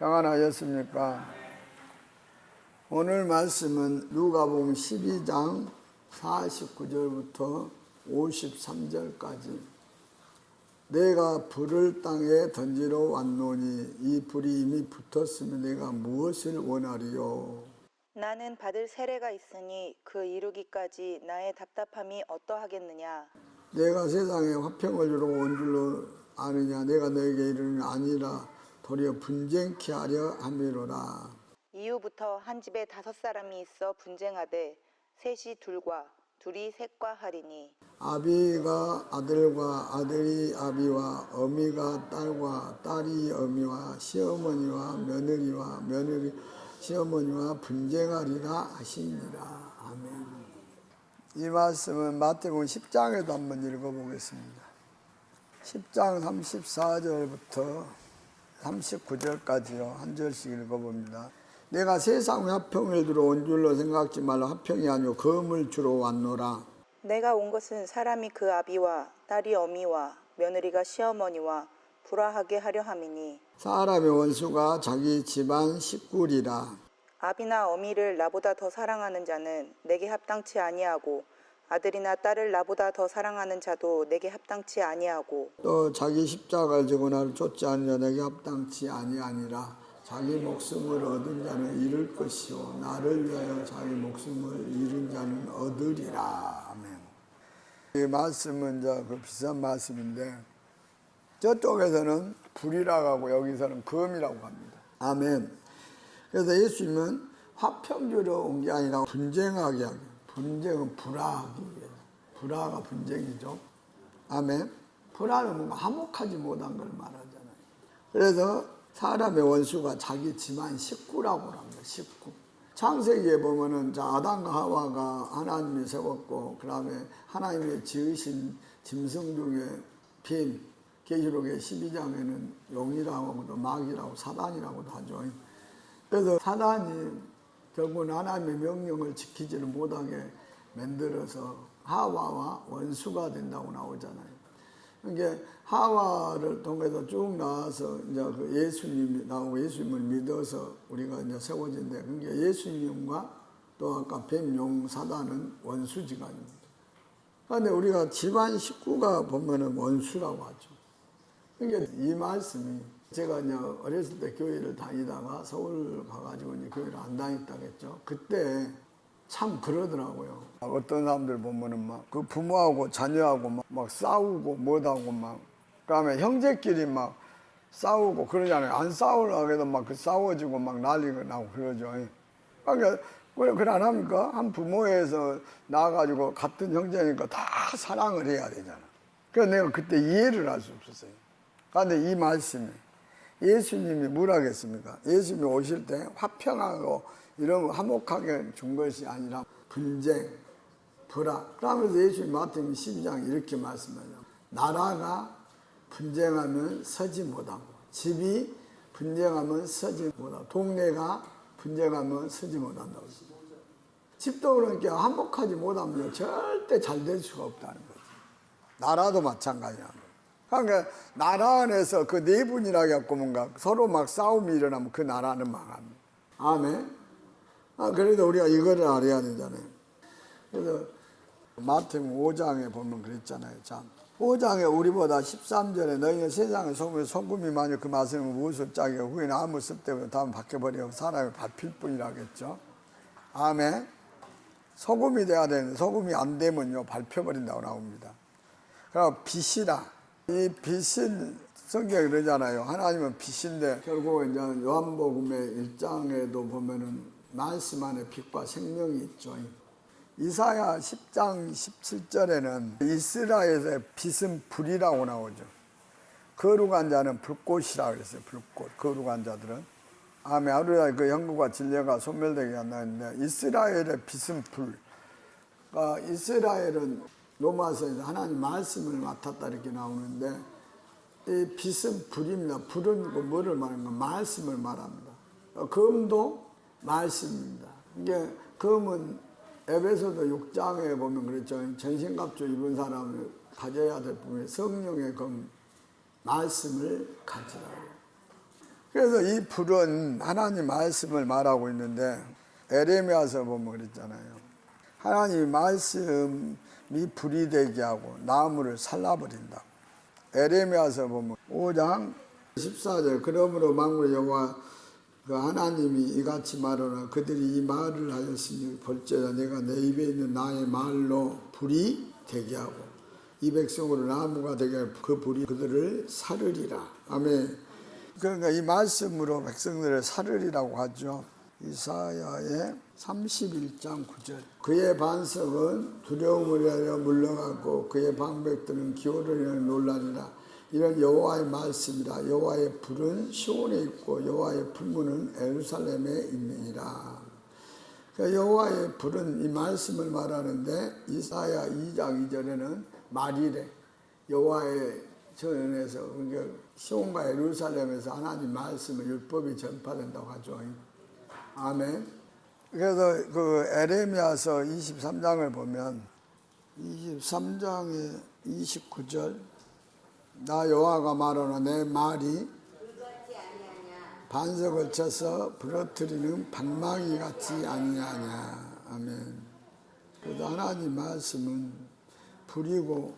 평안하셨습니까? 오늘 말씀은 누가복음 12장 49절부터 53절까지 내가 불을 땅에 던지러 왔노니 이 불이 이미 붙었으면 내가 무엇을 원하리요? 나는 받을 세례가 있으니 그 이루기까지 나의 답답함이 어떠하겠느냐? 내가 세상에 화평을 주러 온 줄로 아느냐? 내가 너에게 이르는 아니라 도리어 분쟁케 하려 함이로라. 이후부터 한 집에 5사람이 있어 분쟁하되 셋이 둘과 둘이 셋과 하리니 아비가 아들과 아들이 아비와 어미가 딸과 딸이 어미와 시어머니와 며느리와 며느리 시어머니와 분쟁하리라 하시니라. 아멘. 이 말씀은 마태복음 10장에도 한번 읽어보겠습니다. 10장 34절부터 39절까지요. 한 절씩 읽어봅니다. 내가 세상에 화평을 주러 온 줄로 생각지 말라. 화평이 아니오 검을 주러 왔노라. 내가 온 것은 사람이 그 아비와 딸이 어미와 며느리가 시어머니와 불화하게 하려 함이니 사람의 원수가 자기 집안 식구리라. 아비나 어미를 나보다 더 사랑하는 자는 내게 합당치 아니하고 아들이나 딸을 나보다 더 사랑하는 자도 내게 합당치 아니하고 또 자기 십자가를 지고 나를 쫓지 않는 자 내게 합당치 아니하니라. 자기 목숨을 얻은 자는 잃을 것이요 나를 위하여 자기 목숨을 잃은 자는 얻으리라. 아멘. 이 말씀은 그 비싼 말씀인데 저쪽에서는 불이라고 하고 여기서는 검이라고 합니다. 아멘. 그래서 예수님은 화평 주러 온 게 아니라 분쟁하게 하게. 분쟁은 불화하기 위해서. 불화가 분쟁이죠. 아멘. 불화는 뭔가 화목하지 못한 걸 말하잖아요. 그래서 사람의 원수가 자기 집안 식구라고 합니다. 식구. 창세기에 보면은 아담과 하와가 하나님이 세웠고, 그 다음에 하나님이 지으신 짐승 중에 빈, 계시록의 12장에는 용이라고 하고도 마귀라고 사단이라고도 하죠. 그래서 사단이 결국은 하나님의 명령을 지키지를 못하게 만들어서 하와와 원수가 된다고 나오잖아요. 그러니까 하와를 통해서 쭉 나와서 이제 그 예수님이 나오고 예수님을 믿어서 우리가 이제 세워진데, 그러니까 예수님과 또 아까 뱀, 용, 사단은 원수지간입니다. 그런데 우리가 집안 식구가 보면은 원수라고 하죠. 그러니까 이 말씀이 제가 이제 어렸을 때 교회를 다니다가 서울 가가지고 이제 교회를 안 다녔다고 했죠. 그때 참 그러더라고요. 어떤 사람들 보면은 막 그 부모하고 자녀하고 막 싸우고 뭐하고 막, 그다음에 형제끼리 막 싸우고 그러잖아요. 안 싸우려고 해도 막 그 싸워지고 막 난리가 나고 그러죠. 그러니까 그래 안 합니까? 한 부모에서 나와가지고 같은 형제니까 다 사랑을 해야 되잖아. 그래서 내가 그때 이해를 할 수 없었어요. 그런데 이 말씀에 예수님이 뭐라 하겠습니까? 예수님이 오실 때 화평하고 이런 화목하게 준 것이 아니라 분쟁, 불화. 그러면서 예수님 마태복음 12장 이렇게 말씀하죠. 나라가 분쟁하면 서지 못하고, 집이 분쟁하면 서지 못하고, 동네가 분쟁하면 서지 못한다고. 집도 그러니까 화목하지 못하면 절대 잘 될 수가 없다는 거죠. 나라도 마찬가지야. 그러니까 나라 안에서 그 네 분이라고 갖고 뭔가 서로 막 싸움이 일어나면 그 나라는 망합니다. 아멘. 그래도 우리가 이거를 알아야 되잖아요. 그래서 마태복음 5장에 보면 그랬잖아요. 참 5장에 우리보다 13절에 너희는 세상의 소금이 소금이 만약 그 맛을 무엇을 짜게 후에는 아무 쓸데없이 다음 바뀌어버리고 사람이 밟힐 뿐이라고 했죠. 아멘. 소금이 돼야 되는데 소금이 안 되면요 밟혀버린다고 나옵니다. 그리고 빛이라. 이 빛은 성경에 그러잖아요. 하나님은 빛인데 결국 이제 요한복음의 1장에도 보면은 말씀 안에 빛과 생명이 있죠. 이사야 10장 17절에는 이스라엘의 빛은 불이라고 나오죠. 거룩한 자는 불꽃이라고 그랬어요. 불꽃. 거룩한 자들은. 아멘. 하루에 그 영광과 진리가 소멸되게 한다는데 이스라엘의 빛은 불. 그러니까 이스라엘은 로마서에서 하나님 말씀을 맡았다 이렇게 나오는데 이 빛은 불입니다. 불은 뭐를 말하는 가 말씀을 말합니다. 검도 말씀입니다. 이게 검은 에베소서 6장에 보면 그랬죠. 전신갑주 입은 사람을 가져야 될 부분에 성령의 검 말씀을 가지라. 그래서 이 불은 하나님 말씀을 말하고 있는데 에레미야서 보면 그랬잖아요. 하나님 말씀이 불이 되게 하고 나무를 살라버린다. 에레미야서 보면 5장 14절 그러므로 만군의 여호와 그 하나님이 이같이 말하노라 그들이 이 말을 하였으니 볼지어다 내가 내 입에 있는 나의 말로 불이 되게 하고 이 백성으로 나무가 되게 하고 그 불이 그들을 사르리라. 아멘. 그러니까 이 말씀으로 백성들을 사르리라고 하죠. 이사야의 31장 9절 그의 반석은 두려움을 하여 물러가고 그의 방백들은 기호를 하여 놀라니라. 이런 여호와의 말씀이라. 여호와의 불은 시온에 있고 여호와의 불문은 예루살렘에 있느니라. 그러니까 여호와의 불은 이 말씀을 말하는데 이사야 2장 2절에는 말이래. 여호와의 전에서 그러니까 시온과 예루살렘에서 하나님 말씀을 율법이 전파된다고 하죠. 아멘. 그래서 그 에레미야서 23장을 보면 23장의 29절 나 여호와가 말하노 내 말이 반석을 쳐서 부러뜨리는 방망이 같지 아니하냐. 아멘. 그래서 하나님 말씀은 불이고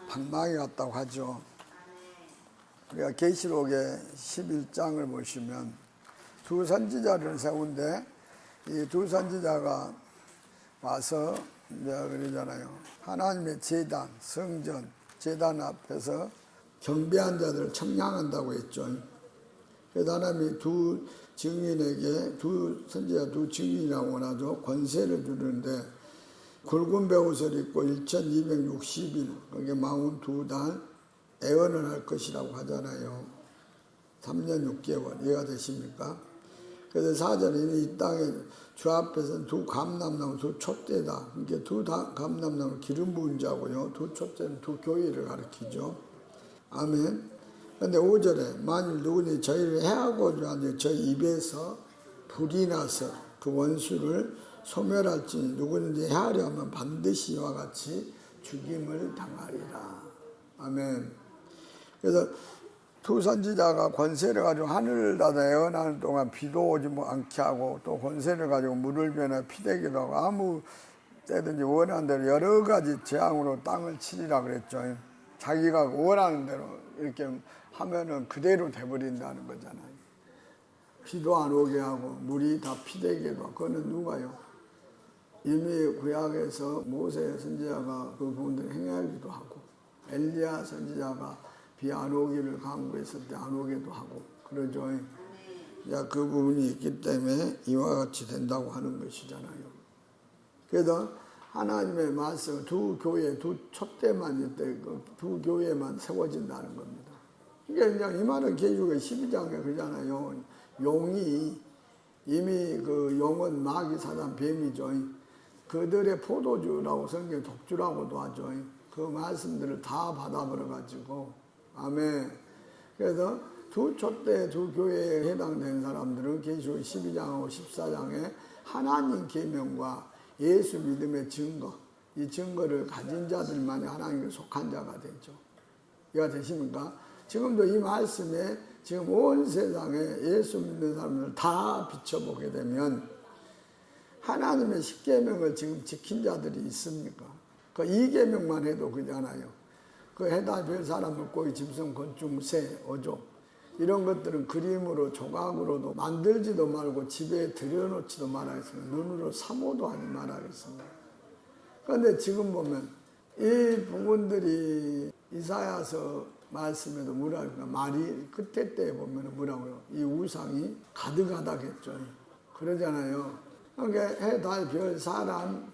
방망이 같다고 하죠. 우리가 계시록의 11장을 보시면 두 선지자를 세운데 이 두 선지자가 와서 이제 그러잖아요. 하나님의 제단, 성전, 제단 앞에서 경배한 자들을 청량한다고 했죠. 그래서 하나님이 두 증인에게 두 선지자 두 증인이라고 하죠. 권세를 주는데 굵은 베옷을 입고 1260일 그게 42달 애언을 할 것이라고 하잖아요. 3년 6개월 이해가 되십니까? 그래서 4절에는 이 땅에 주 앞에서는 두 감람나무 두 촛대다. 이게 두 감람나무 기름 부은 자고요. 두 촛대는 두 교회를 가리키죠. 아멘. 그런데 5절에 만일 누구니 저희를 해하고자 하니 저희 입에서 불이 나서 그 원수를 소멸할지니 누구든지 해하려 하면 반드시 이와 같이 죽임을 당하리라. 아멘. 그래서 두 선지자가 권세를 가지고 하늘을 닫아 예언하는 동안 비도 오지 않게 하고 또 권세를 가지고 물을 변해 피되기도 하고 아무 때든지 원하는 대로 여러 가지 재앙으로 땅을 치리라 그랬죠. 자기가 원하는 대로 이렇게 하면은 그대로 돼버린다는 거잖아요. 비도 안 오게 하고 물이 다 피되게도 하고 그거는 누가요? 이미 구약에서 모세 선지자가 그 부분들을 행하기도 하고 엘리야 선지자가 비 안 오기를 강구했을 때 안 오게도 하고 그러죠. 야, 그 부분이 있기 때문에 이와 같이 된다고 하는 것이잖아요. 그래서 하나님의 말씀 두 교회 두 촛대만 이때 두 교회만 세워진다는 겁니다. 그러니까 이 말은 계시록 12장에 그러잖아요. 용이 이미 그 용은 마귀 사단 뱀이죠. 그들의 포도주라고 성경 독주라고도 하죠. 그 말씀들을 다 받아버려 가지고 아멘. 그래서 두 촛대 두 교회에 해당되는 사람들은 계시록 12장하고 14장에 하나님 계명과 예수 믿음의 증거 이 증거를 가진 자들만이 하나님께 속한 자가 되죠. 이해가 되십니까? 지금도 이 말씀에 지금 온 세상에 예수 믿는 사람들을 다 비춰보게 되면 하나님의 십계명을 지금 지킨 자들이 있습니까? 그 2계명만 해도 그잖아요. 그 해다 별 사람 물고기 짐승 곤충 새 어족 이런 것들은 그림으로 조각으로도 만들지도 말고 집에 들여놓지도 말하겠습니다. 눈으로 사모도 하지 말하겠습니다. 그런데 지금 보면 이 부분들이 이사야서 말씀에도 뭐랄까 말이 끝에 때 보면 뭐라고요? 이 우상이 가득하다겠죠. 그러잖아요. 그러니까 해, 달, 별, 사람,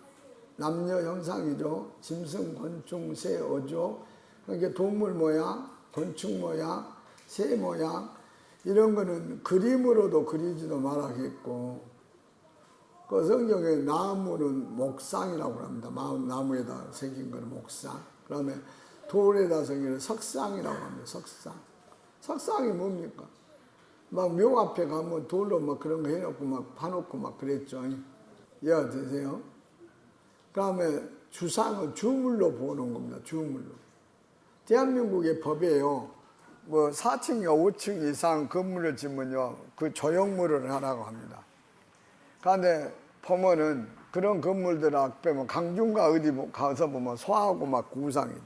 남녀 형상이죠. 짐승, 곤충, 새, 어족. 그러니까 동물 모양, 건축 모양, 새 모양 이런 거는 그림으로도 그리지도 말하겠고 그 성경에 나무는 목상이라고 합니다. 나무에다 새긴 거는 목상. 그다음에 돌에다 새긴 거는 석상이라고 합니다. 석상. 석상이 뭡니까? 막 묘 앞에 가면 돌로 막 그런 거 해놓고 막 파놓고 막 그랬죠. 이해가 되세요? 그다음에 주상은 주물로 보는 겁니다. 주물로. 대한민국의 법에요. 뭐 4층이나 5층 이상 건물을 지으면요, 그 조형물을 하라고 합니다. 그런데 보면은 그런 건물들 앞에 뭐 강중가 어디 가서 보면 소하고 막 구상이죠.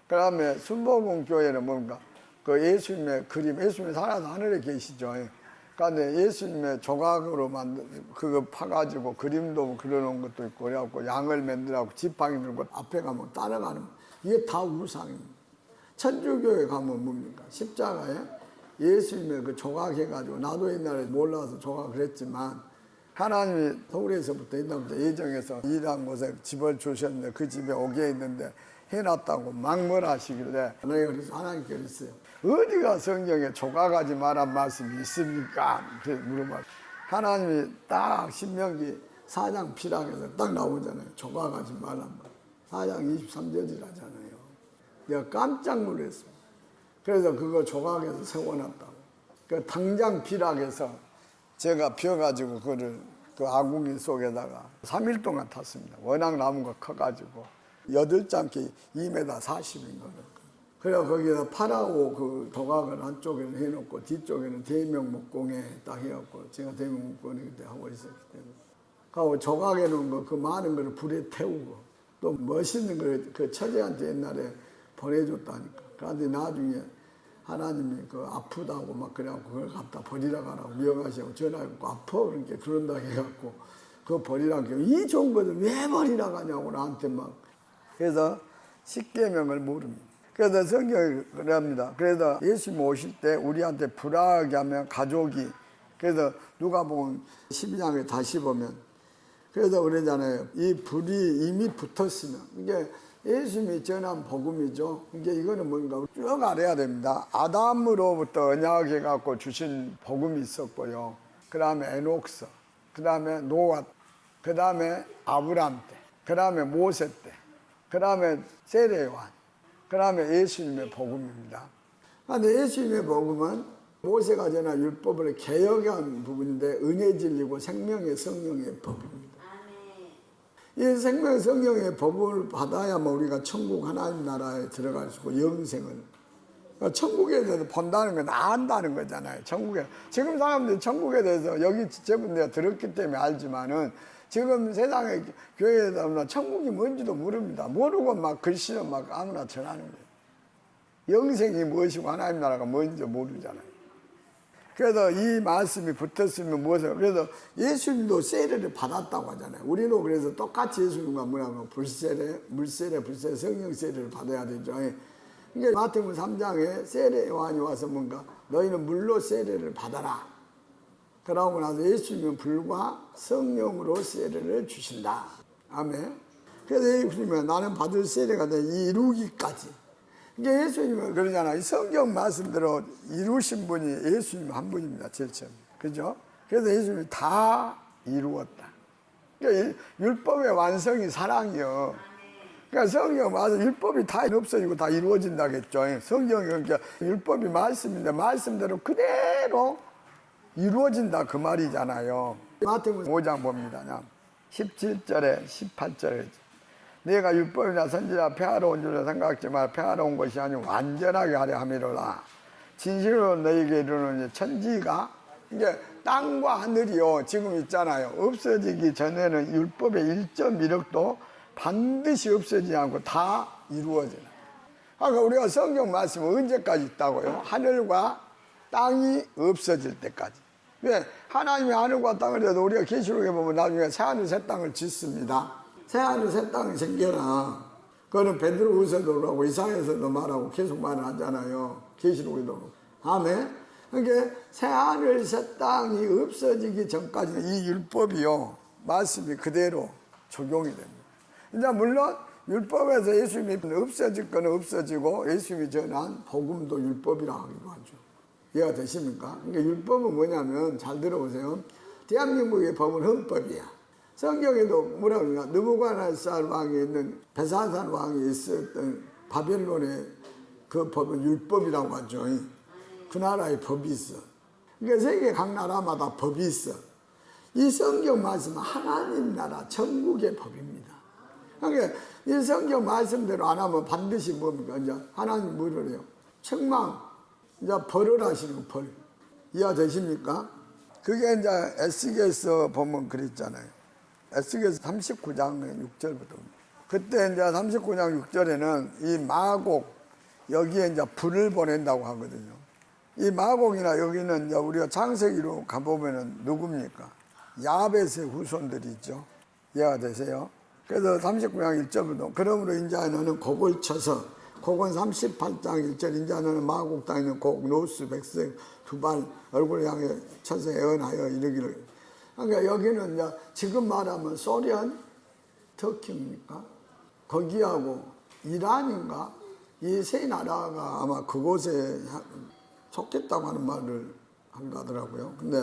그 다음에 순복음 교회는 뭔가 그 예수님의 그림, 예수님이 살아서 하늘에 계시죠. 그런데 예수님의 조각으로 만든 그거 파가지고 그림도 그려놓은 것도 있고 그래갖고 양을 만들라고 지팡이 들고 앞에 가면 따라가는 이게 다 우상입니다. 천주교에 가면 뭡니까? 십자가에 예수님의 그 조각해가지고 나도 옛날에 몰라서 조각을 했지만 하나님이 서울에서부터 옛날부터 예정해서 일한 곳에 집을 주셨는데 그 집에 오게 했는데 해놨다고 막말하시길래 내가 그래서 하나님께 그랬어요. 어디가 성경에 조각하지 말란 말씀이 있습니까? 그래서 물어봤어요. 하나님이 딱 신명기 4장 피락에서 딱 나오잖아요. 조각하지 말란 말. 4장 23절이라잖아요. 내가 깜짝 놀랐습니다. 그래서 그거 조각해서 세워놨다고. 그 당장 피락에서 제가 펴가지고 그거를 그 아궁이 속에다가 3일 동안 탔습니다. 워낙 나무가 커가지고 8장께 2m 40인 거예요. 그래서 거기다 파라오 그 조각을 한쪽에는 해놓고 뒤쪽에는 대명목공에 딱 해갖고 제가 대명목공에 그때 하고 있었기 때문에 그리고 조각해놓은 거 그 많은 거를 불에 태우고 또 멋있는 걸 그 처제한테 옛날에 보내줬다니까. 그런데 나중에 하나님이 그 아프다고 막 그래갖고 그걸 갖다 버리라 가라고 명하시고 전화해갖고 아파 그러니까 그런다 해갖고 그거 버리라고 이 좋은 것을 왜 버리라 가냐고 나한테 막. 그래서 십계명을 모릅니다. 그래서 성경이 그럽니다. 그래서 예수님 오실 때 우리한테 불화하게 하면 가족이 그래서 누가 보면 12장에 다시 보면 그래서 그러잖아요. 이 불이 이미 붙었으면 이게 예수님이 전한 복음이죠. 이게 이거는 뭔가 쭉 알아야 됩니다. 아담으로부터 언약해갖고 주신 복음이 있었고요. 그 다음에 에녹서, 그 다음에 노아, 그 다음에 아브람 때, 그 다음에 모세 때, 그 다음에 세례요한, 그 다음에 예수님의 복음입니다. 그런데 예수님의 복음은 모세가 전한 율법을 개혁한 부분인데 은혜 진리고 생명의 성령의 법입니다. 이 생명의 성령의 법을 받아야만 우리가 천국 하나님 나라에 들어갈 수 있고 영생을. 그러니까 천국에 대해서 본다는 건 안다는 거잖아요. 천국에. 지금 사람들이 천국에 대해서 여기 지체분 내가 들었기 때문에 알지만은 지금 세상에 교회에다 천국이 뭔지도 모릅니다. 모르고 막 글씨는 막 아무나 전하는 거예요. 영생이 무엇이고 하나님 나라가 뭔지 모르잖아요. 그래서 이 말씀이 붙었으면 무엇을, 그래서 예수님도 세례를 받았다고 하잖아요. 우리도 그래서 똑같이 예수님과 뭐라고 불세례, 물세례, 불세례, 성령 세례를 받아야 되죠. 이게 마태복음 3장에 세례 요한이 와서 뭔가 너희는 물로 세례를 받아라. 그러고 나서 예수님은 불과 성령으로 세례를 주신다. 아멘. 그래서 예수님은 나는 받을 세례가 이루기까지. 이게 예수님은 그러잖아요. 이 성경 말씀대로 이루신 분이 예수님 한 분입니다. 제일 처음. 그죠? 그래서 예수님이 다 이루었다. 그러니까 율법의 완성이 사랑이요. 그러니까 성경 맞아 율법이 다 없어지고 다 이루어진다겠죠. 성경이 그러니까 율법이 말씀인데 말씀대로 그대로 이루어진다 그 말이잖아요. 마태복음 5장 봅니다. 17절에 18절에 내가 율법이나 선지자 폐하러 온 줄로 생각하지 말 폐하러 온 것이 아니고 완전하게 하려 함이로라. 진실로 너희에게 이르노니 천지가 이제 땅과 하늘이요 지금 있잖아요. 없어지기 전에는 율법의 1.1억도 반드시 없어지지 않고 다 이루어져요. 그러니까 우리가 성경 말씀은 언제까지 있다고요? 하늘과 땅이 없어질 때까지. 왜? 하나님이 하늘과 땅을 해도 우리가 계시록에 보면 나중에 새하늘 새 땅을 짓습니다. 새하늘 새 땅이 생겨나. 그거는 베드로후서도 그러고 이사야서도 말하고 계속 말을 하잖아요. 계시록에도. 아멘. 그러니까 새하늘 새 땅이 없어지기 전까지 이 율법이요 말씀이 그대로 적용이 됩니다. 이제 물론 율법에서 예수님이 없어질 건 없어지고 예수님이 전한 복음도 율법이라고 하기도 하죠. 이해가 되십니까? 그러니까 율법은 뭐냐면 잘 들어보세요. 대한민국의 법은 헌법이야. 성경에도 뭐라고 그러냐. 느부갓네살 왕이 있는 베사산 왕이 있었던 바벨론의 그 법은 율법이라고 하죠. 그 나라의 법이 있어. 그러니까 세계 각 나라마다 법이 있어. 이 성경 말씀은 하나님 나라 천국의 법입니다. 그러니까 이 성경 말씀대로 안 하면 반드시 뭡니까? 이제 하나님 뭐를 해요? 책망, 이제 벌을 하시는 거, 벌. 이해되십니까? 그게 이제 에스겔서 보면 그랬잖아요. 에스겔서 39장 6절부터. 그때 이제 39장 6절에는 이 마곡, 여기에 이제 불을 보낸다고 하거든요. 이 마곡이나 여기는 이제 우리가 창세기로 가보면은 누굽니까? 야벳의 후손들이죠. 이해가 되세요? 그래서 39장 1절부터 그러므로 이제 너는 곡을 쳐서 곡은 38장 1절 이제 너는 마곡 땅에 있는 곡 노스 백색 두 발 얼굴을 향해 쳐서 애언하여 이르기를. 그러니까 여기는 이제 지금 말하면 소련 터키입니까? 거기하고 이란인가? 이 세 나라가 아마 그곳에 속했다고 하는 말을 한다더라고요. 근데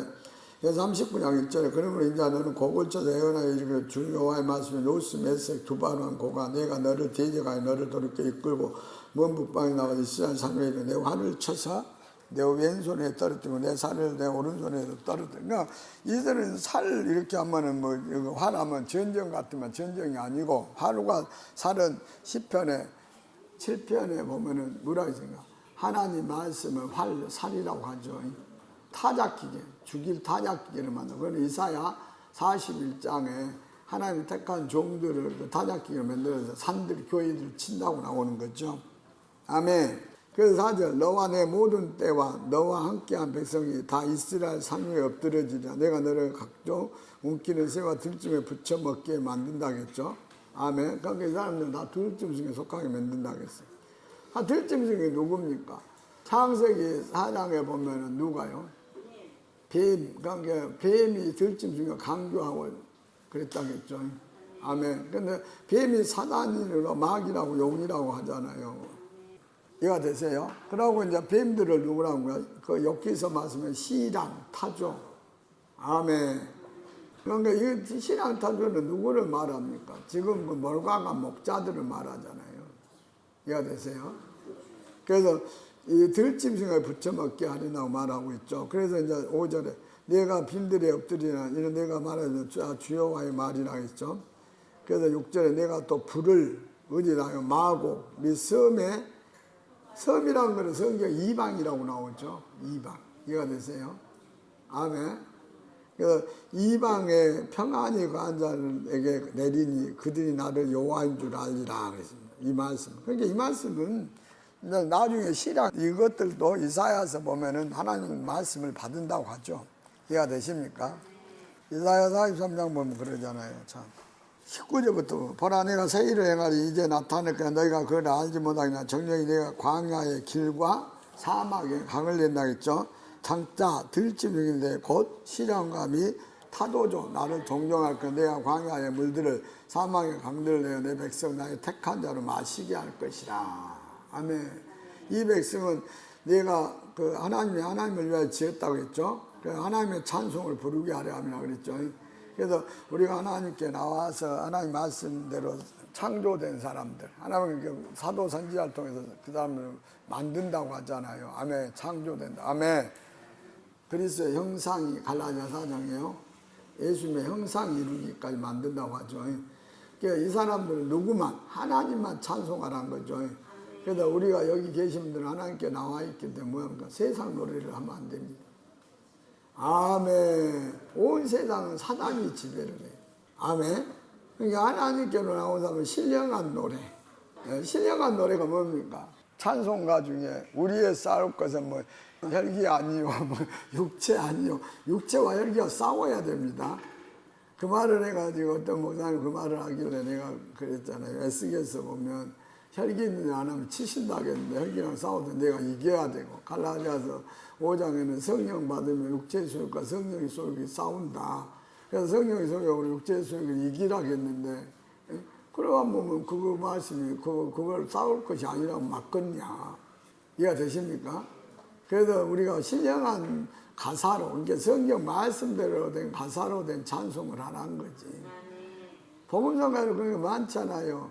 39장 1절에 그러므로 이제 너는 곡을 쳐서 애언하여 이르기를 주 여호와의 말씀이 노스 메색 두 발한 고가 내가 너를 대적하여 너를 돌이켜 이끌고 먼 북방에 나와 이스라엘 산에 이르 내 활을 쳐서 내 왼손에 떨어뜨리고 내 살을 내 오른손에도 떨어뜨리고. 그러니까 이들은 살 이렇게 하면은 뭐 활하면 전쟁 같으면 전쟁이 아니고 활과 살은 10편에 7편에 보면은 뭐라고 했습니까? 하나님 말씀을 활 살이라고 하죠. 타작기계, 죽일 타작기계를 만들고. 그건 이사야 41장에 하나님 택한 종들을 그 타작기계를 만들어서 산들 교회들 친다고 나오는 거죠. 아멘. 그래서 4절 너와 내 모든 때와 너와 함께한 백성이 다 이스라엘 산 위에 엎드러지리라. 내가 너를 각종 움키는 새와 들짐에 붙여 먹게 만든다겠죠. 아멘. 그러니까 이 사람들은 다 들짐승에 속하게 만든다겠어요. 들짐승이 누굽니까? 창세기 4장에 보면은 누가요? 뱀. 그러니까 뱀이 들짐승을 강조하고 그랬다겠죠. 아멘. 근데 뱀이 사단이로 마귀라고 용이라고 하잖아요. 이해가 되세요? 그러고 이제 뱀들을 누구라고요? 그 욥기서 말씀에 시랑 타조. 아멘. 그러니까 이 시랑 타조는 누구를 말합니까? 지금 그 몰가가 목자들을 말하잖아요. 이해가 되세요? 그래서 이 들짐승을 붙여먹게 하리라고 말하고 있죠. 그래서 이제 5절에 내가 빈들에 엎드리나 이는 내가 말하는 주여와의 말이라 했죠. 그래서 6절에 내가 또 불을 어디다요? 마곡 및 섬이라는 것은 성경 이방이라고 나오죠. 이방. 이해가 되세요? 아멘. 그래서 이방의 평안이 거한 자에게 내리니 그들이 나를 여호와인 줄 알리라 그랬습니다. 이 말씀. 그러니까 이 말씀은 나중에 시락 이것들도 이사야서 보면은 하나님 말씀을 받은다고 하죠. 이해가 되십니까? 이사야 43장 보면 그러잖아요. 참. 19절부터 보라 내가 새 일을 행하리 이제 나타낼 거야 너희가 그걸 알지 못하겠나 정령이 내가 광야의 길과 사막에 강을 낸다 했죠. 장자 들짐승인데 곧 시련과 및 타도죠. 나를 동정할 거야. 내가 광야의 물들을 사막의 강들을 내어 내 백성 나의 택한 자로 마시게 할 것이라. 아멘. 이 백성은 내가 그 하나님을 위하여 지었다고 했죠. 하나님의 찬송을 부르게 하려 함이라 그랬죠. 그래서 우리가 하나님께 나와서 하나님 말씀대로 창조된 사람들, 하나님 사도 선지자를 통해서 그 사람을 만든다고 하잖아요. 아멘. 창조된다. 아멘. 그리스도의 형상이 갈라디아 4장이에요. 예수님의 형상 이루기까지 만든다고 하죠. 그러니까 이 사람들은 누구만 하나님만 찬송하라는 거죠. 그래서 우리가 여기 계신 분들은 하나님께 나와 있기 때문에 세상 노래를 하면 안 됩니다. 아멘. 온 세상은 사단이 지배를 해요. 아멘. 그러니까 하나님께로 나온 사람은 신령한 노래. 신령한 노래가 뭡니까? 찬송가 중에 우리의 싸울 것은 뭐 혈기 아니요, 뭐 육체 아니요. 육체와 혈기가 싸워야 됩니다. 그 말을 해가지고 어떤 목사님 그 말을 하길래 내가 그랬잖아요. 에스겔서 보면 혈기는 안 하면 치신다 하겠는데 혈기랑 싸워도 내가 이겨야 되고 갈라디아서 5장에는 성령 받으면 육체의 소욕과 성령의 소욕이 싸운다. 그래서 성령의 소욕으로 육체의 소욕을 이기라겠는데 그러다 보면 그거 말씀이 그걸 싸울 것이 아니라고 맞겠냐. 이해가 되십니까? 그래서 우리가 신령한 가사로 그러니까 성경 말씀대로 된 가사로 된 찬송을 하라는 거지. 복음성가에 그런 게 많잖아요.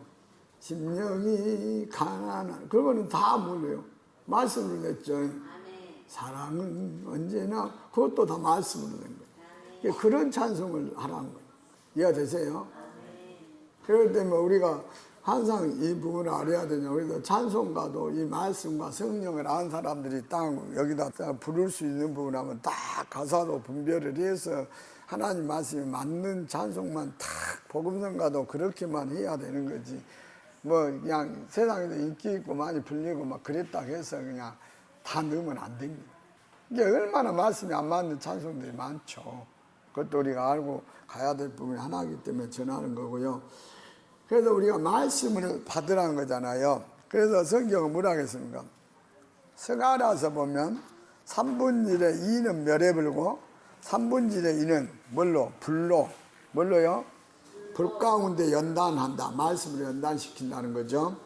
심령이 가난한 그거는 다 몰라요. 말씀을 냈죠. 사랑은 언제나 그것도 다 말씀으로 된 거예요. 그런 찬송을 하라는 거예요. 이해가 되세요? 그럴 때면 우리가 항상 이 부분을 알아야 되냐. 그래서 찬송가도 이 말씀과 성령을 아는 사람들이 딱 여기다 딱 부를 수 있는 부분 하면 딱 가사도 분별을 해서 하나님 말씀에 맞는 찬송만 탁, 복음성가도 그렇게만 해야 되는 거지. 뭐 그냥 세상에서 인기 있고 많이 불리고 막 그랬다 해서 그냥 다 넣으면 안 됩니다. 이게 얼마나 말씀이 안 맞는 찬송들이 많죠. 그것도 우리가 알고 가야 될 부분이 하나이기 때문에 전하는 거고요. 그래서 우리가 말씀을 받으라는 거잖아요. 그래서 성경은 뭐라 하겠습니까? 스가랴서 보면 3분의 1의 2는 멸에 불고 3분의 1의 2는 뭘로? 불로. 뭘로요? 불 가운데 연단한다. 말씀으로 연단시킨다는 거죠.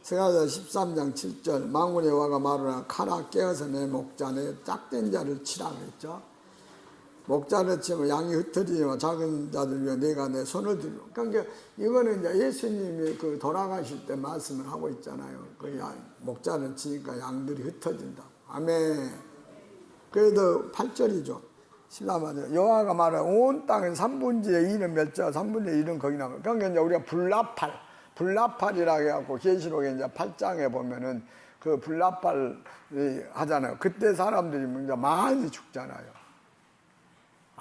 스가랴서 13장 7절 만군의 여호와가 말하노라 칼아 깨어서 내 목자 내 짝된 자를 치라 그랬죠. 목자를 치면 양이 흩어지지만 작은 자들 위해 내가 내 손을 들고. 그러니까 이거는 이제 예수님이 그 돌아가실 때 말씀을 하고 있잖아요. 그 목자를 치니까 양들이 흩어진다. 아멘. 그래도 8절이죠. 13절 여호와가 말하여 온 땅의 3분의 2는 멸자 3분의 1은 거기 나가. 그러니까 이제 우리가 불나팔이라고 해갖고 계시록에 이제 8장에 보면은 그 불나팔 하잖아요. 그때 사람들이 이제 많이 죽잖아요.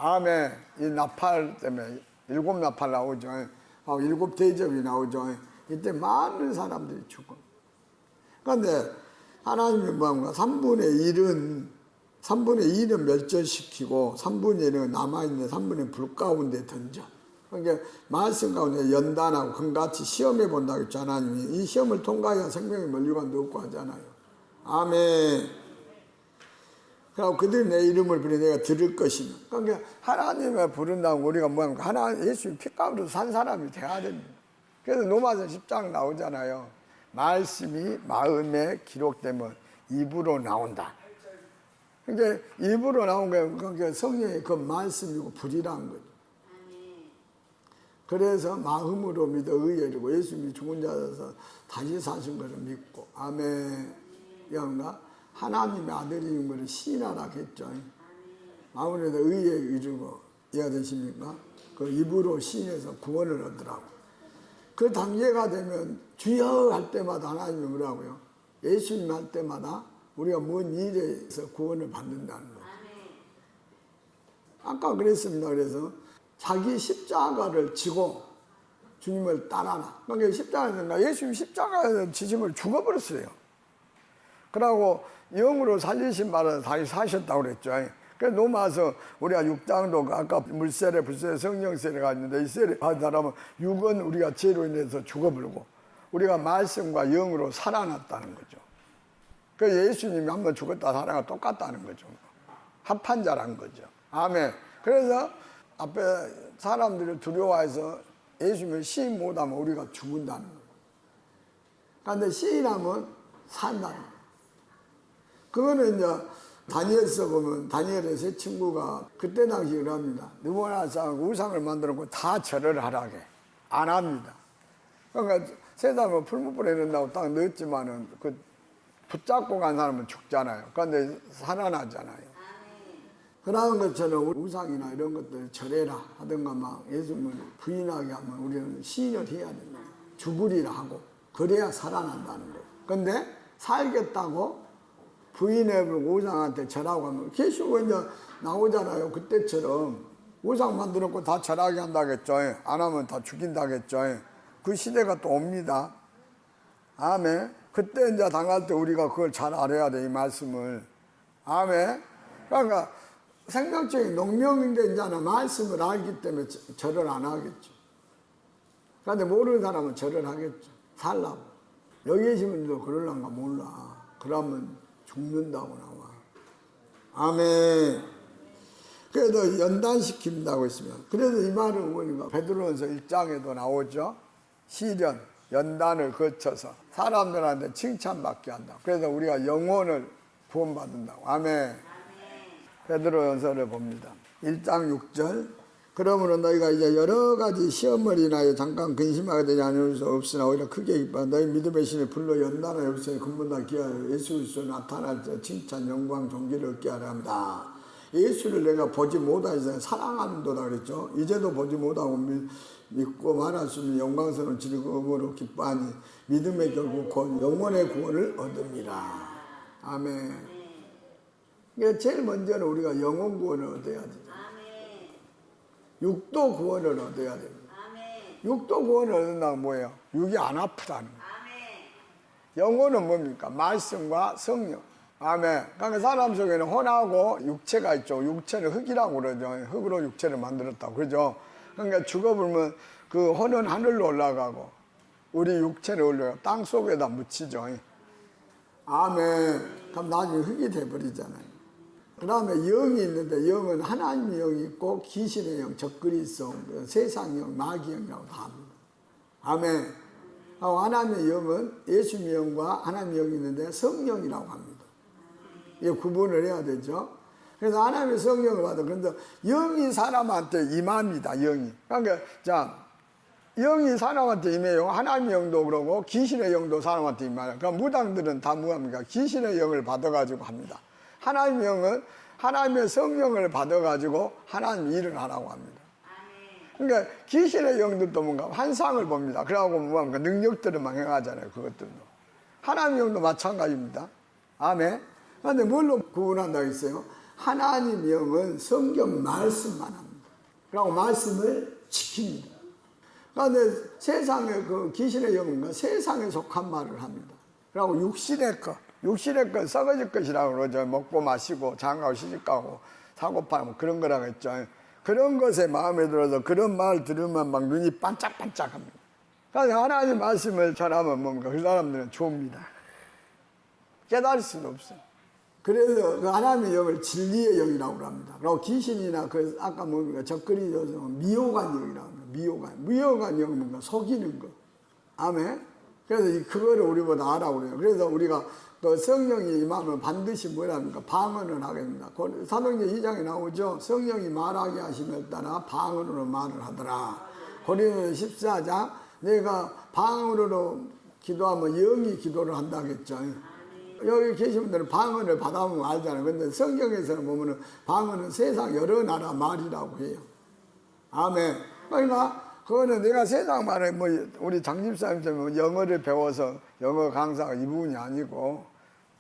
아멘. 이 나팔 때문에 7나팔 나오죠. 7대접이 나오죠. 이때 많은 사람들이 죽어. 그런데 하나님이 뭐합니까? 3분의 2는 멸절시키고 3분의 1은 남아있는 3분의 1 불 가운데 던져. 그러니까 말씀 가운데 연단하고 금같이 시험해 본다고 했죠. 하나님이. 이 시험을 통과해야 생명의 면류관도 없고 하잖아요. 아멘. 그리고 그들이 내 이름을 부르니 내가 들을 것이며. 그러니까 하나님을 부른다고 우리가 뭐합니까? 하나님 예수님 핏값으로 산 사람이 돼야 됩니다. 그래서 로마서 10장 나오잖아요. 말씀이 마음에 기록되면 입으로 나온다. 그러니까 입으로 나온 게 그러니까 성령의 그 말씀이고 불이라는 거죠. 그래서 마음으로 믿어 의에 이르고 예수님이 죽은 자에서 다시 사신 것을 믿고 아멘. 이런가? 하나님의 아들인 것을 시인하라 했죠. 아무래도 의에 이르고 이해가 되십니까? 그 입으로 시인해서 구원을 얻으라고. 그 단계가 되면 주여 할 때마다 하나님이 뭐라고요? 예수님 할 때마다 우리가 뭔 일에서 구원을 받는다는 거죠. 아까 그랬습니다. 그래서 자기 십자가를 지고 주님을 따라라. 그러니까 십자가는 예수님 십자가에서 지심을 죽어버렸어요. 그러고 영으로 살리신 말은 다시 사셨다고 그랬죠. 그래서 로마서 우리가 6장도 아까 물세례, 불세례, 성령세례가 있는데 이 세례 받은 사람은 육은 우리가 죄로 인해서 죽어버리고 우리가 말씀과 영으로 살아났다는 거죠. 그래서 예수님이 한번 죽었다 살아가 똑같다는 거죠. 합한 자란 거죠. 아멘. 그래서 앞에 사람들을 두려워해서 예수님을 시인 못하면 우리가 죽는다는 거예요. 그런데 시인하면 산다는 거예요. 그거는 이제 다니엘서 보면 다니엘의 세 친구가 그때 당시 그럽니다. 누구나 우상을 만들어 놓고 다 절을 하라게 안 합니다. 그러니까 세상은 풀무불에 넣는다고 딱 넣었지만은 그 붙잡고 간 사람은 죽잖아요. 그런데 살아나잖아요. 그런 것처럼 우상이나 이런 것들 절해라 하든가 막 예수님을 부인하게 하면 우리는 시인을 해야 된다. 죽으리라 하고 그래야 살아난다는 거예요. 그런데 살겠다고 부인해버리고 우상한테 절하고 하면 계시고 이제 나오잖아요. 그때처럼 우상 만들었고 다 절하게 한다겠죠. 안 하면 다 죽인다겠죠. 그 시대가 또 옵니다. 아멘. 그때 이제 당할 때 우리가 그걸 잘 알아야 돼, 이 말씀을. 아멘. 그러니까 생명적인 농명인데 이제는 말씀을 알기 때문에 절을 안 하겠죠. 그런데 모르는 사람은 절을 하겠죠. 살라고. 여기 계신 분들도 그럴란가 몰라. 그러면 죽는다고 나와. 아멘. 그래도 연단시킨다고 했으면. 그래서 이 말을 보니까 베드로전서 1장에도 나오죠. 시련, 연단을 거쳐서 사람들한테 칭찬받게 한다. 그래서 우리가 영혼을 구원받는다고. 아멘. 베드로전서를 봅니다. 1장 6절. 그러므로 너희가 이제 여러 가지 시험을 인하여 잠깐 근심하게 되지 않을 수 없으나 오히려 크게 기뻐 너희 믿음의 신을 불러 연단하여 없으니 근본다 기하여 예수 그리스도 나타날 때 칭찬 영광 존귀를 얻게 하려 합니다. 예수를 내가 보지 못하지 사랑하는도다 그랬죠. 이제도 보지 못하고 믿고 말할 수 있는 영광스러운 즐거움으로 기뻐하니 믿음의 결국 곧 영원의 구원을 얻음이라. 아멘. 그러니까 제일 먼저는 우리가 영혼 구원을 얻어야 되죠. 육도 구원을 얻어야 됩니다. 육도 구원을 얻는다는 뭐예요? 육이 안 아프다는 거예요. 영혼은 뭡니까? 말씀과 성령. 아멘. 그러니까 사람 속에는 혼하고 육체가 있죠. 육체는 흙이라고 그러죠. 흙으로 육체를 만들었다고 그러죠. 그러니까 죽어버리면 그 혼은 하늘로 올라가고 우리 육체를 올려요. 땅 속에다 묻히죠. 아멘. 그럼 나중에 흙이 돼버리잖아요. 그 다음에 영이 있는데 영은 하나님의 영이 있고 귀신의 영, 적그리스도, 세상의 영, 마귀의 영이라고 다 합니다. 아멘. 하나님의 영은 예수님의 영과 하나님의 영이 있는데 성령이라고 합니다. 이게 구분을 해야 되죠. 그래서 하나님의 성령을 받아. 그런데 영이 사람한테 임합니다. 영이. 그러니까 자, 영이 사람한테 임해요. 하나님의 영도 그러고 귀신의 영도 사람한테 임해요. 그러니까 무당들은 다 뭐합니까? 귀신의 영을 받아가지고 합니다. 하나님의 영은 하나님의 성령을 받아가지고 하나님 일을 하라고 합니다. 그러니까 귀신의 영들도 뭔가 환상을 봅니다. 그래갖고 뭐합니까? 능력들을 막 행하잖아요. 그것들도. 하나님의 영도 마찬가지입니다. 아멘. 그런데 뭘로 구분한다고 했어요? 하나님의 영은 성경 말씀만 합니다. 그리고 말씀을 지킵니다. 그런데 세상의 그 귀신의 영은 세상에 속한 말을 합니다. 그리고 육신의 것. 육신의 것 썩어질 것이라고 그러죠. 먹고 마시고 장가고 시집가고 사고팔고 그런 거라고 했죠. 그런 것에 마음에 들어서 그런 말 들으면 막 눈이 반짝반짝합니다. 그래서 하나님 말씀을 전하면 뭡니까? 그 사람들은 좁니다. 깨달을 수는 없어요. 그래서 그 하나님의 영을 진리의 영이라고 합니다. 그리고 귀신이나 그 아까 뭡니까? 적그리스도 미혹한 영이라고 합니다. 미혹한 영은 뭔가 속이는 거. 아멘. 그래서 그거를 우리보다 알아고 그래요. 그래서 우리가 그 성령이 임하면 반드시 뭐랍니까? 방언을 하게 됩니다. 사도행전 2장에 나오죠. 성령이 말하게 하심에 따라 방언으로 말을 하더라. 고린도전 14장 내가 방언으로 기도하면 영이 기도를 한다겠죠. 여기 계신 분들은 방언을 받아보면 알잖아요. 근데 성경에서는 보면은 방언은 세상 여러 나라 말이라고 해요. 아멘. 그러니까 그거는 내가 세상 말에 뭐 우리 장집사님처럼 영어를 배워서 영어 강사가 이 부분이 아니고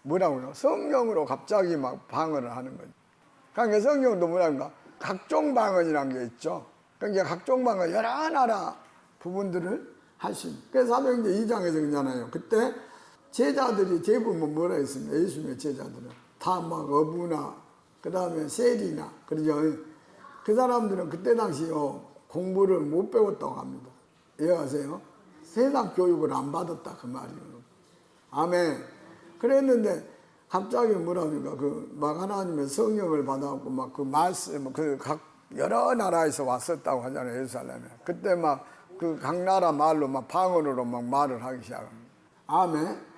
뭐라고요? 성령으로 갑자기 막 방언을 하는 거죠. 그러니까 성령도 뭐랄까? 각종 방언이라는 게 있죠. 그러니까 각종 방언 여러 나라 부분들을 할 수 있는. 그래서 사도행전 2장에서 그러잖아요. 그때 제자들이 대부분 뭐라 했습니까? 예수님의 제자들은 다 막 어부나 그 다음에 세리나 그러죠. 그 사람들은 그때 당시 공부를 못 배웠다고 합니다. 이해하세요? 세상 교육을 안 받았다 그 말이에요. 아멘. 그랬는데 갑자기 뭐랍니까? 그 막 하나님의 성령을 받아갖고 막 그 말씀 그 각 여러 나라에서 왔었다고 하잖아요. 예루살렘에. 그때 막 그 각 나라 말로 막 방언으로 막 말을 하기 시작합니다. 아멘.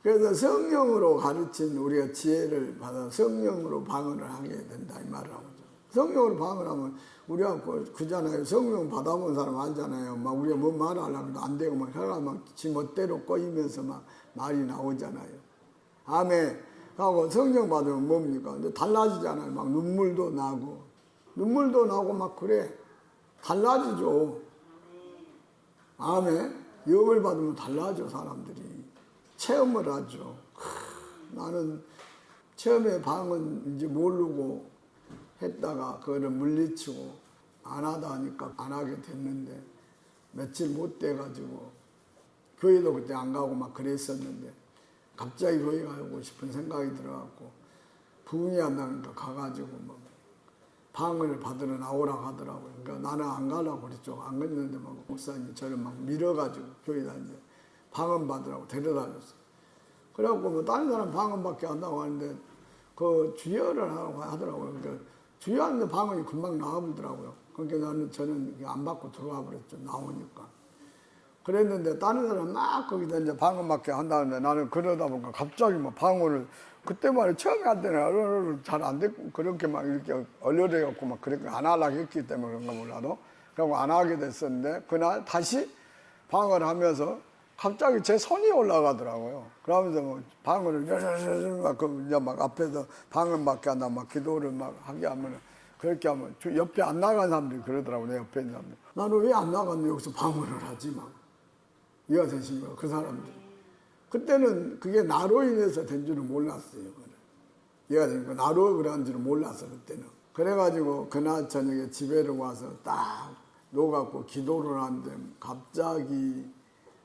그래서 성령으로 가르친 우리가 지혜를 받아 성령으로 방언을 하게 된다 이 말을 하고 있죠. 성령으로 방언하면 우리가 그잖아요. 성령 받아본 사람 알잖아요. 막 우리가 뭐 말하려고 안 되고 막 혀가 막 지 멋대로 꼬이면서 막 말이 나오잖아요. 아멘. 하고 성령 받으면 뭡니까? 근데 달라지잖아요. 막 눈물도 나고 막 그래. 달라지죠. 아멘. 영을 받으면 달라져 사람들이. 체험을 하죠. 나는 처음에 방언인지 모르고 했다가 그거를 물리치고 안 하다 하니까 안 하게 됐는데 며칠 못 돼가지고 교회도 그때 안 가고 막 그랬었는데 갑자기 교회 가고 싶은 생각이 들어갖고 부흥이 안 나니까 가가지고 막 방언을 받으러 나오라고 하더라고요. 그러니까 나는 안 가려고 그랬죠. 안 갔는데 막 목사님이 저를 막 밀어가지고 교회 다니는데 방언 받으라고 데려다녔어요. 그래갖고 뭐 다른 사람 방언밖에 안 나고 하는데 그 주여를 하라고 하더라고요. 그러니까 주여 하는데 방언이 금방 나와보더라고요. 그러니까 저는 안 받고 들어와 버렸죠. 나오니까. 그랬는데 다른 사람 막 거기다 이제 방언밖에 한다는데 나는 그러다 보니까 갑자기 막 방언을 그때 말에 처음에 할 때는 잘 안 됐고 그렇게 막 이렇게 얼려대갖고 막 그렇게 안 하려고 했기 때문에 그런가 몰라도 그러고 안 하게 됐었는데 그날 다시 방언을 하면서 갑자기 제 손이 올라가더라고요. 그러면서 뭐 방언을 막 앞에서 방언밖에 안 하고 막 기도를 막 하게 하면 그렇게 하면 옆에 안 나간 사람들이 그러더라고요. 내 옆에 있는 사람들. 나는 왜 안 나갔는데 여기서 방언을 하지 막. 이해가 되신 거야, 그 사람들이. 그때는 그게 나로 인해서 된 줄은 몰랐어요. 이해가 되니까 나로 그런 줄은 몰랐어 그때는. 그래가지고 그날 저녁에 집에를 와서 딱 누워갖고 기도를 하는데 갑자기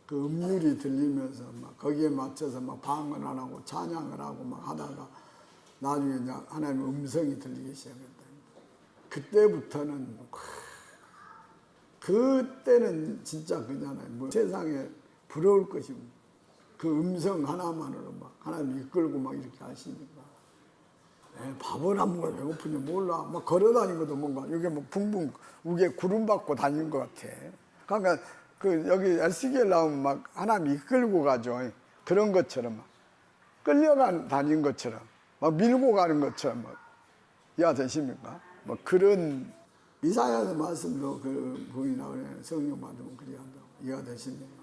그 음률이 들리면서 막 거기에 맞춰서 막 방언을 하고 찬양을 하고 막 하다가 나중에 이제 하나님의 음성이 들리기 시작했다. 그때부터는 그때는 진짜 그잖아요. 뭐 세상에 부러울 것이 그 음성 하나만으로 막 하나님 이끌고 막 이렇게 하시니까. 바보나 뭐가 배고픈지 몰라. 막 걸어다니고도 뭔가 여기 뭐 붕붕 우게 구름 받고 다니는 것 같아. 그러니까 그 여기 에스겔 나오면 막 하나님 이끌고 가죠. 그런 것처럼 막 다닌 것처럼 막 밀고 가는 것처럼 막 이해가 되십니까? 뭐 그런 이사야의 말씀도 그 부분이 나오네. 성령 받으면 그래야 한다고. 이해가 되십니까?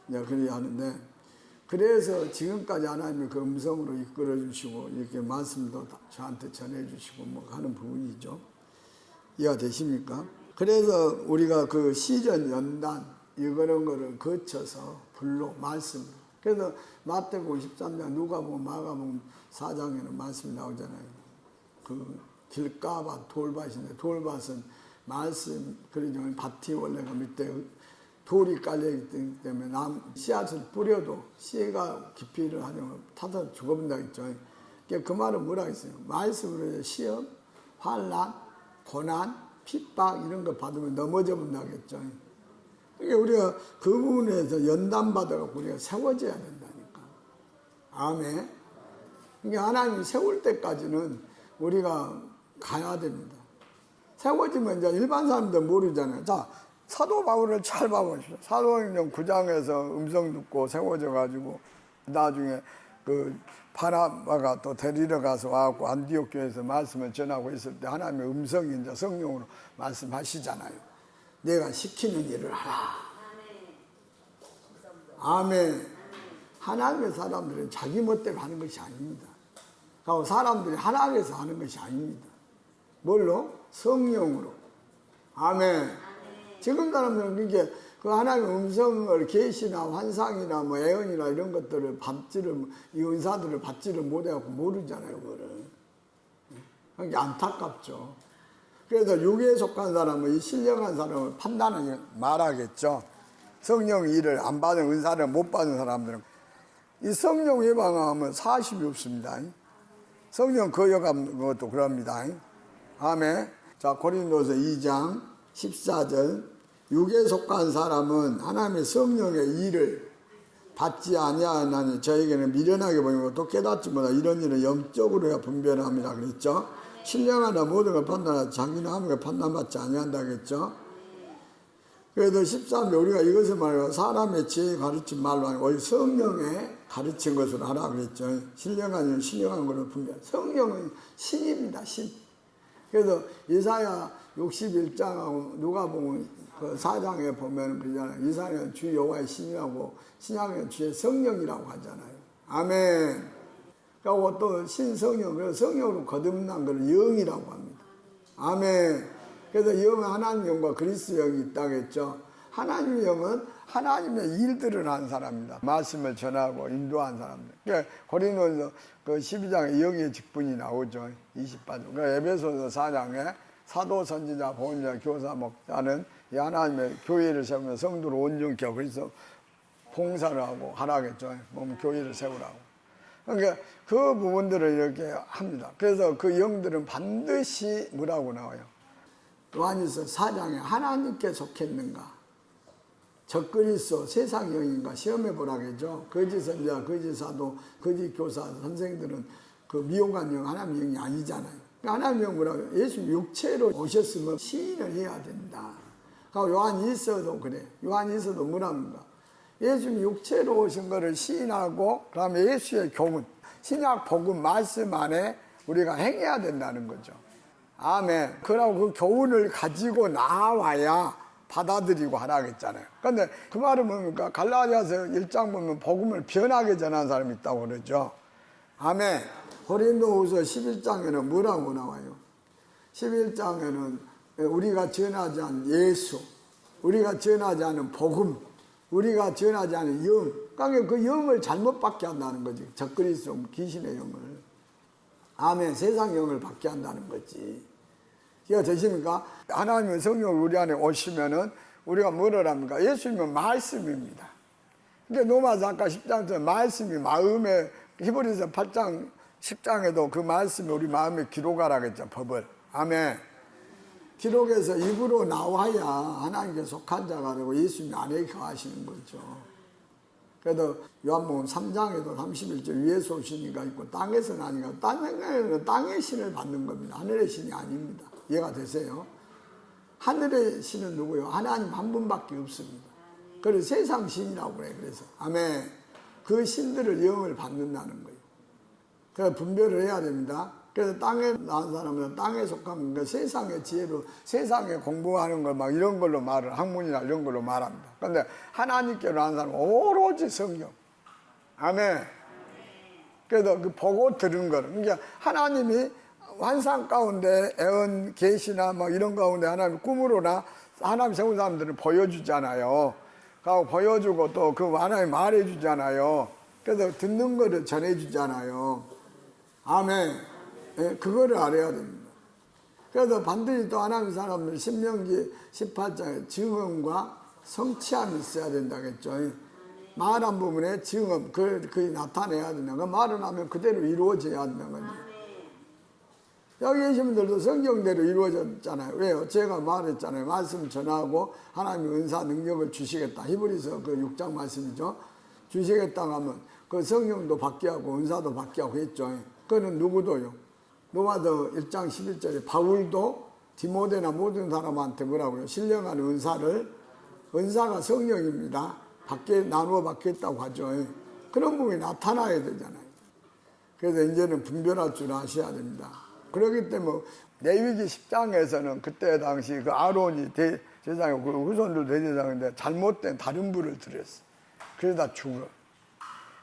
그래야 하는데 그래서 지금까지 하나님이 그 음성으로 이끌어 주시고 이렇게 말씀도 저한테 전해 주시고 뭐 하는 부분이죠. 이해가 되십니까? 그래서 우리가 그 시전 연단 이런 거를 거쳐서 불로 말씀으로. 그래서 마태복음 13장 누가복음 마가복음 4장에는 말씀이 나오잖아요. 그 길가밭 돌밭인데 돌밭은 말씀 그러죠. 밭이 원래가 밑에 돌이 깔려있기 때문에 씨앗을 뿌려도 씨가 깊이를 하려면 타서 죽어본다 했죠. 그 말은 뭐라 했어요? 말씀으로 시험, 환난, 고난, 핍박 이런 거 받으면 넘어져 본다 했죠. 그러니까 우리가 그 부분에서 연단받아갖고 우리가 세워져야 된다니까. 아멘. 그러니까 하나님이 세울 때까지는 우리가 가야 됩니다. 세워지면 이제 일반 사람들 모르잖아요. 자, 사도 바울을 잘 봐보십시오. 사도행전 9장에서 음성 듣고 세워져가지고 나중에 그 바나바가 또 데리러 가서 와갖고 안디옥 교회에서 말씀을 전하고 있을 때 하나님의 음성이 이제 성령으로 말씀하시잖아요. 내가 시키는 일을 하라. 아멘. 하나님의 사람들은 자기 멋대로 하는 것이 아닙니다. 그리고 사람들이 하나님에서 하는 것이 아닙니다. 뭘로? 성령으로. 아멘. 지금 사람들은 그게 그 하나님의 음성을 계시나 환상이나 뭐 예언이나 이런 것들을 이 은사들을 받지를 못해갖고 모르잖아요, 그거를. 그게 안타깝죠. 그래서 육에 속한 사람은 이 신령한 사람을 판단하게 말하겠죠. 성령 일을 안 받은 은사를 못 받은 사람들은 이 성령 예방하면 40이 없습니다. 성령 거역한 것도 그럽니다. 아멘. 자, 고린도서 2장 14절. 육에 속한 사람은 하나님의 성령의 일을 받지 아니하나니 저에게는 미련하게 보이고 또 깨닫지 못하 이런 일은 영적으로야 분별함이라 그랬죠. 신령하나 모든 걸 판단하지 자기는 아무것도 판단받지 아니한다 그랬죠. 그래서 13절 우리가 이것을 말하고 사람의 지혜에 가르친 말로 아니고 오직 성령에 가르친 것을 하라 그랬죠. 신령한 일은 신령한 것을 분별. 성령은 신입니다. 신. 그래서 이사야 61장하고 누가복음 그 4장에 보면 그러잖아요. 이사야는 주 여호와의 신이라고 신약에는 주의 성령이라고 하잖아요. 아멘. 그리고 또 신성령, 그래서 성령으로 거듭난 걸 영이라고 합니다. 아멘. 그래서 영은 하나님 영과 그리스도 영이 있다겠죠. 하나님 영은 하나님의 일들을 한 사람입니다. 말씀을 전하고 인도한 사람들. 그러니까 고린도서 그 12장에 영의 직분이 나오죠. 28절. 그러니까 에베소서 4장에 사도, 선지자, 보험자, 교사, 목자는 이 하나님의 교회를 세우면 성도를 온전케 하고 그래서 봉사를 하고 하라겠죠. 몸 교회를 세우라고. 그러니까 그 부분들을 이렇게 합니다. 그래서 그 영들은 반드시 뭐라고 나와요? 요한일서 4장에 하나님께 속했는가? 적그리스도 세상 영인가 시험해 보라겠죠. 거짓 선지자, 거짓 사도, 거짓 교사, 선생들은 그 미혹한 영, 하나님 영이 아니잖아요. 하나님 영 뭐라고? 예수 육체로 오셨으면 시인을 해야 된다. 요한 1서도 그래. 요한 1서도 뭐랍니까? 예수님 육체로 오신 거를 시인하고 그다음에 예수의 교훈, 신약 복음 말씀 안에 우리가 행해야 된다는 거죠. 아멘. 그러고 그 교훈을 가지고 나와야 받아들이고 하라 했잖아요. 그런데 그 말은 뭡니까? 갈라디아서 1장 보면 복음을 변하게 전하는 사람이 있다고 그러죠. 아멘. 고린도후서 11장에는 뭐라고 나와요? 11장에는 우리가 전하지 않은 예수, 우리가 전하지 않은 복음, 우리가 전하지 않은 영, 그러니까 그 영을 잘못 받게 한다는 거지. 적그리스도 귀신의 영을. 아멘. 세상 영을 받게 한다는 거지. 이해가 되십니까? 하나님의 성령을 우리 안에 오시면은 우리가 뭐를 합니까? 예수님은 말씀입니다. 근데 로마서 아까 10장에서 말씀이 마음에, 히브리서 8장 10장에도 그 말씀이 우리 마음에 기록하라고 했죠. 법을. 아멘. 기록에서 입으로 나와야 하나님께 속한 자가 되고 예수님이 안에 거하시는 거죠. 그래도 요한복음 3장에도 31절 위에서 오시니가 있고 땅에서는 아니고 땅에는 땅의 신을 받는 겁니다. 하늘의 신이 아닙니다. 이해가 되세요? 하늘의 신은 누구요? 하나님 한 분밖에 없습니다. 그래서 세상 신이라고 그래요. 그래서 아멘. 그 신들을 영을 받는다는 거예요. 그래서 분별을 해야 됩니다. 그래서 땅에 나온 사람은 땅에 속하면 그 세상의 지혜로 세상에 공부하는 걸 막 이런 걸로 말을 학문이나 이런 걸로 말합니다. 그런데 하나님께로 나온 사람은 오로지 성경. 아멘. 그래서 그 보고 들은 거를. 그러니까 하나님이 환상 가운데 애언 계시나 뭐 이런 가운데 하나님 꿈으로나 하나님 세운 사람들은 보여주잖아요. 그리고 보여주고 또 그 하나님 말해주잖아요. 그래서 듣는 거를 전해주잖아요. 아멘. 예, 그거를 알아야 됩니다. 그래서 반드시 또 하나님 사람들 신명기 18장에 증언과 성취함이 있어야 된다겠죠. 말한 부분에 증언, 그게 나타내야 된다. 그 말을 하면 그대로 이루어져야 된다는 거죠. 여기 계신 분들도 성경대로 이루어졌잖아요. 왜요? 제가 말했잖아요. 말씀 전하고 하나님의 은사 능력을 주시겠다. 히브리서 그 6장 말씀이죠. 주시겠다 하면 그 성령도 받게 하고 은사도 받게 하고 했죠. 그거는 누구도요? 로마서 1장 11절에 바울도 디모데나 모든 사람한테 뭐라고요? 신령한 은사가 성령입니다. 밖에 나누어 받겠다고 하죠. 그런 부분이 나타나야 되잖아요. 그래서 이제는 분별할 줄 아셔야 됩니다. 그렇기 때문에 레위기 10장에서는 그때 당시 그 아론이 제사장, 그 후손들 대제사장인데 잘못된 다른 불을 들였어. 그러다 죽어.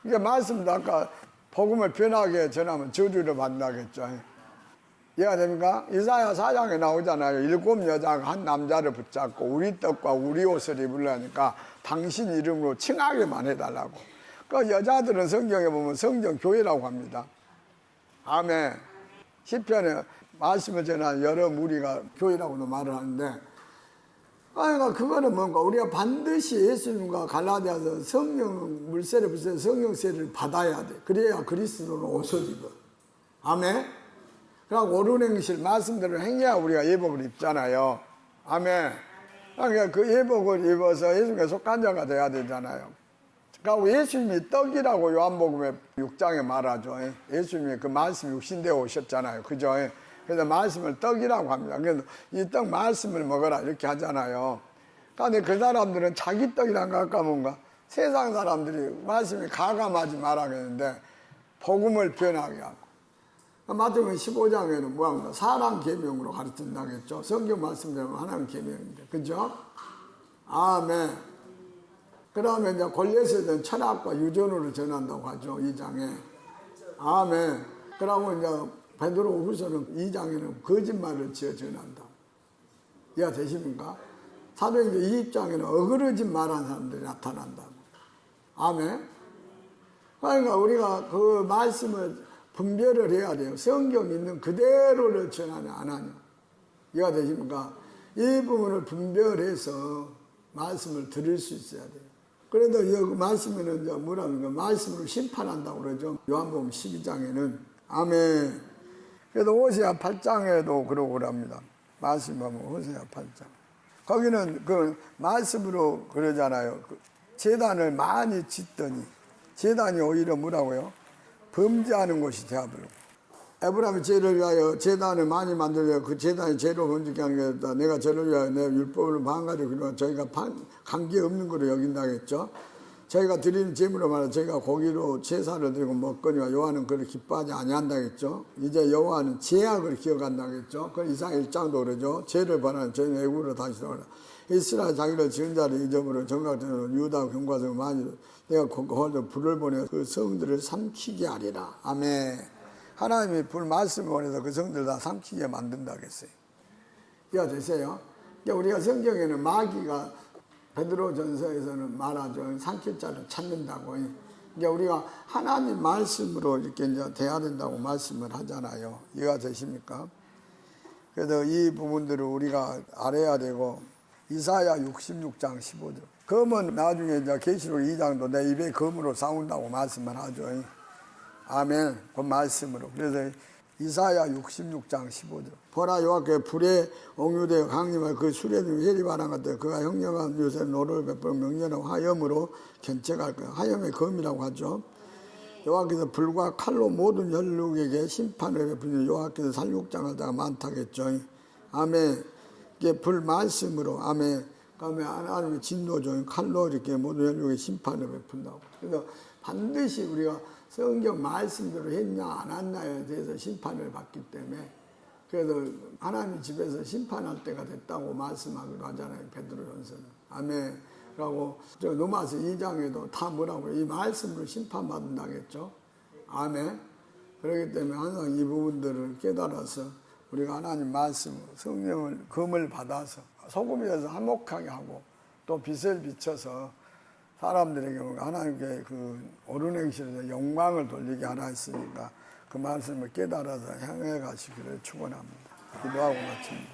그러니까 말씀도 아까 복음을 변하게 전하면 저주를 받는다겠죠. 이해가 됩니까? 이사야 4장에 나오잖아요. 7 여자가 한 남자를 붙잡고 우리 떡과 우리 옷을 입으려니까 당신 이름으로 칭하게만 해달라고. 그 여자들은 성경에 보면 성경 교회라고 합니다. 아멘. 시편에 말씀을 전하는 여러 무리가 교회라고도 말을 하는데, 그러니까 그거는 뭔가 우리가 반드시 예수님과 갈라디아서 성령 물세를 불세 성령세를 받아야 돼. 그래야 그리스도로 옷을 입어. 아멘. 그러고 옳은 행실 말씀대로 행해야 우리가 예복을 입잖아요. 아멘. 그러니까 그 예복을 입어서 예수님께 속한 자가 돼야 되잖아요. 그러니까 예수님이 떡이라고 요한복음에 6장에 말하죠. 예수님이 그 말씀이 육신되어 오셨잖아요. 그죠? 그래서 말씀을 떡이라고 합니다. 그래서 이 떡 말씀을 먹어라 이렇게 하잖아요. 그런데 그 사람들은 자기 떡이란 거 아까 뭔가 세상 사람들이 말씀이 가감하지 말라겠는데 복음을 변하게 하고. 마태복음 15장에는 뭐합니까? 사랑 계명으로 가르친다겠죠. 성경 말씀대로 하나님 계명입니다. 그죠? 아멘. 그다음에 이제 골리앗에 철학과 유전으로 전한다고 하죠. 2장에. 아멘. 그러고 이제 베드로 후서는 2장에는 거짓말을 지어 전한다. 이해가 되십니까? 사도행전 20장에는 어그러진 말한 사람들이 나타난다. 아멘. 그러니까 우리가 그 말씀을 분별을 해야 돼요. 성경 있는 그대로를 전하냐 안 하냐. 이해가 되십니까? 이 부분을 분별해서 말씀을 들을 수 있어야 돼요. 그래도 이 말씀에는 이제 뭐라는가? 말씀으로 심판한다고 그러죠. 요한복음 12장에는. 아멘. 그래도 호세아 8장에도 그러고 그럽니다. 말씀 보면 호세아 8장. 거기는 그 말씀으로 그러잖아요. 제단을 많이 짓더니 제단이 오히려 뭐라고요? 범죄하는 것이 되어버리고. 에브라임이 죄를 위하여 제단을 많이 만들려 그 제단이 죄로 번지게 하는 게 없다. 내가 저를 위하여 내 율법을 방가려 그러나 저희가 관계없는 거로 여긴다겠죠. 저희가 드리는 제물로 말해 저희가 고기로 제사를 드리고 먹거니와 여호와는 그를 기뻐하지 아니한다겠죠. 이제 여호와는 죄악을 기억한다겠죠. 그 이상 1장도 그러죠. 죄를 벌하는 저희는 애굽으로 다시 돌아오라. 이스라엘 자기를 지은 자를 잊어버려 정각되는 유다 경과성 많이 내가 거기서 불을 보내 그 성들을 삼키게 하리라. 아멘. 하나님이 불 말씀을 보내서 그 성들 다 삼키게 만든다겠어요. 이해되세요? 우리가 성경에는 마귀가 베드로 전서에서는 말하죠. 삼킬 자를 찾는다고. 우리가 하나님 말씀으로 이렇게 이제 돼야 된다고 말씀을 하잖아요. 이해가 되십니까? 그래서 이 부분들을 우리가 알아야 되고, 이사야 66장 15절. 검은 나중에 이제 계시록 2장도 내 입에 검으로 싸운다고 말씀을 하죠. 아멘. 그 말씀으로. 그래서 이사야 66장 15절. 보라 여호와께 불에 옥류되어 강림하여 그 수레 중 해리바람 같아 그가 형령한 요새 노를 베풀어 명령하고 화염으로 견책할 거야. 화염의 검이라고 하죠. 여호와께서 불과 칼로 모든 혈육에게 심판을 베푸는 여호와께서 살육장할 자가 많다겠죠. 아멘. 이게 불 말씀으로 아멘. 그다음에 하나님의 진노죠. 칼로 이렇게 모든 혈육에 심판을 베푼다고. 그래서 반드시 우리가 성경 말씀대로 했냐 안 했냐에 대해서 심판을 받기 때문에 그래서 하나님 집에서 심판할 때가 됐다고 말씀하기도 하잖아요. 베드로전서는. 아멘. 라고 저 로마서 2장에도 다 뭐라고 이 말씀으로 심판받는다겠죠. 아멘. 그렇기 때문에 항상 이 부분들을 깨달아서 우리가 하나님 말씀, 성령을 검을 받아서 소금이 돼서 한몫하게 하고 또 빛을 비춰서 사람들에게 하나님께 그 옳은 행실에서 영광을 돌리게 하라 했으니까 그 말씀을 깨달아서 향해 가시기를 축원합니다. 기도하고 마칩니다.